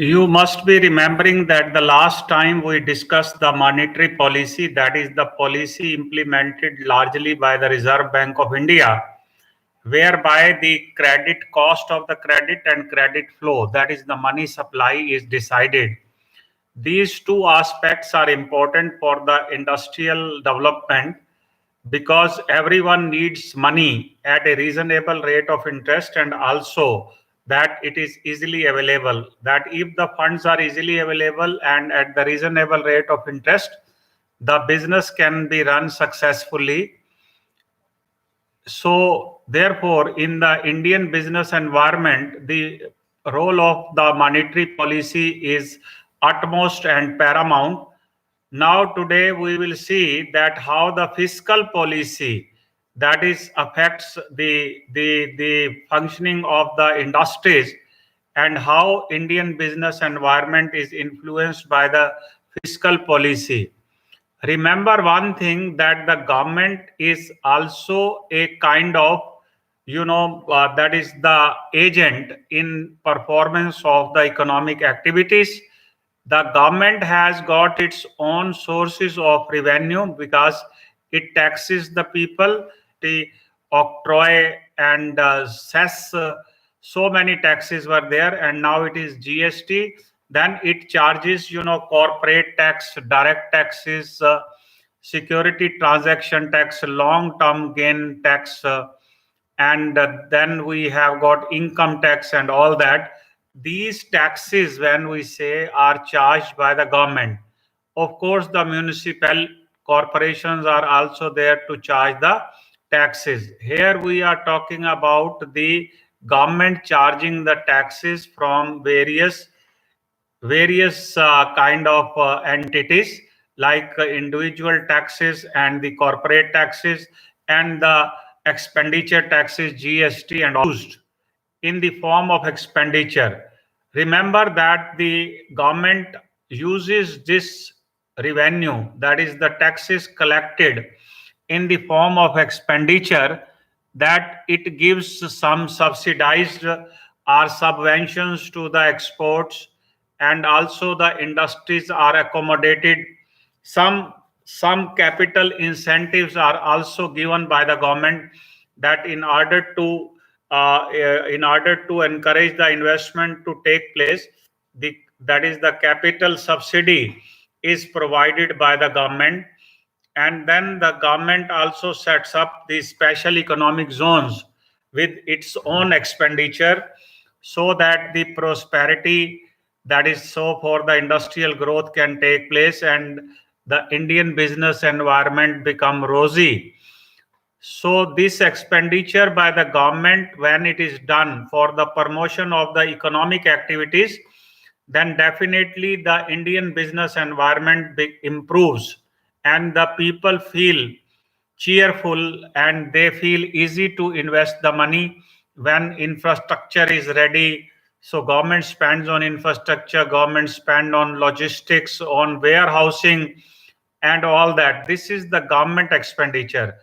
You must be remembering that the last time we discussed the monetary policy, that is the policy implemented largely by the Reserve Bank of India, whereby the credit cost of the credit and credit flow, that is the money supply, is decided. These two aspects are important for the industrial development because everyone needs money at a reasonable rate of interest, and also that it is easily available. That if the funds are easily available and at the reasonable rate of interest, the business can be run successfully. So therefore, in the Indian business environment, the role of the monetary policy is utmost and paramount. Now today we will see that how the fiscal policy, that is affects the functioning of the industries, and how Indian business environment is influenced by the fiscal policy. Remember one thing, that the government is also a kind of, that is the agent in performance of the economic activities. The government has got its own sources of revenue because it taxes the people, the octroi and cess. So many taxes were there, and now it is GST. Then it charges, corporate tax, direct taxes, security transaction tax, long term gain tax, and then we have got income tax and all that. These taxes, when we say, are charged by the government. Of course, the municipal corporations are also there to charge the taxes. Here we are talking about the government charging the taxes from various kind of entities, like individual taxes and the corporate taxes and the expenditure taxes, GST, and all used in the form of expenditure. Remember that the government uses this revenue, that is the taxes collected in the form of expenditure, that it gives some subsidized or subventions to the exports, and also the industries are accommodated. Some capital incentives are also given by the government, that in order to encourage the investment to take place, that is the capital subsidy is provided by the government. And then the government also sets up the special economic zones with its own expenditure, so that the prosperity, that is so for the industrial growth, can take place and the Indian business environment become rosy. So this expenditure by the government, when it is done for the promotion of the economic activities, then definitely the Indian business environment improves, and the people feel cheerful and they feel easy to invest the money when infrastructure is ready. So government spends on infrastructure, government spend on logistics, on warehousing, and all that. This is the government expenditure,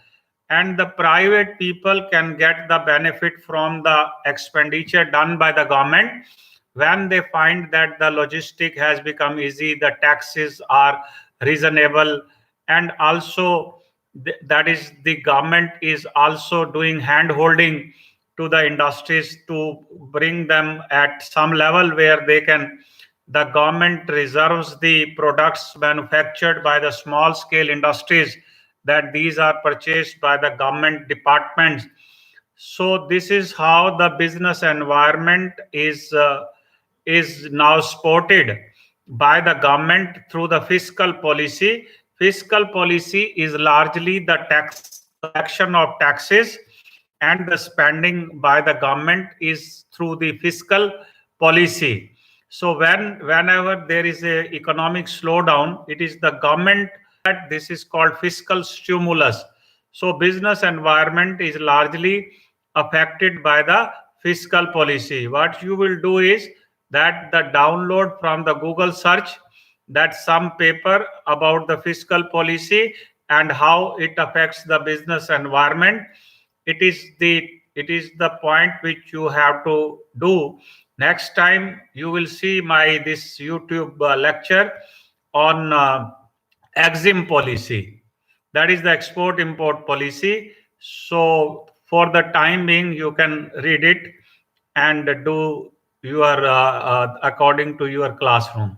and the private people can get the benefit from the expenditure done by the government when they find that the logistic has become easy, the taxes are reasonable, and also that is the government is also doing hand holding to the industries to bring them at some level where they can, the government reserves the products manufactured by the small scale industries, that these are purchased by the government departments. So this is how the business environment is now supported by the government through the fiscal policy. Fiscal policy is largely the tax collection of taxes, and the spending by the government is through the fiscal policy. So whenever there is a economic slowdown, it is the government, that this is called fiscal stimulus. So business environment is largely affected by the fiscal policy. What you will do is that the download from the Google search, that some paper about the fiscal policy and how it affects the business environment. It is the it is the point which you have to do. Next time you will see my this YouTube lecture on exim policy, that is the export import policy. So for the time being you can read it and do your according to your classroom.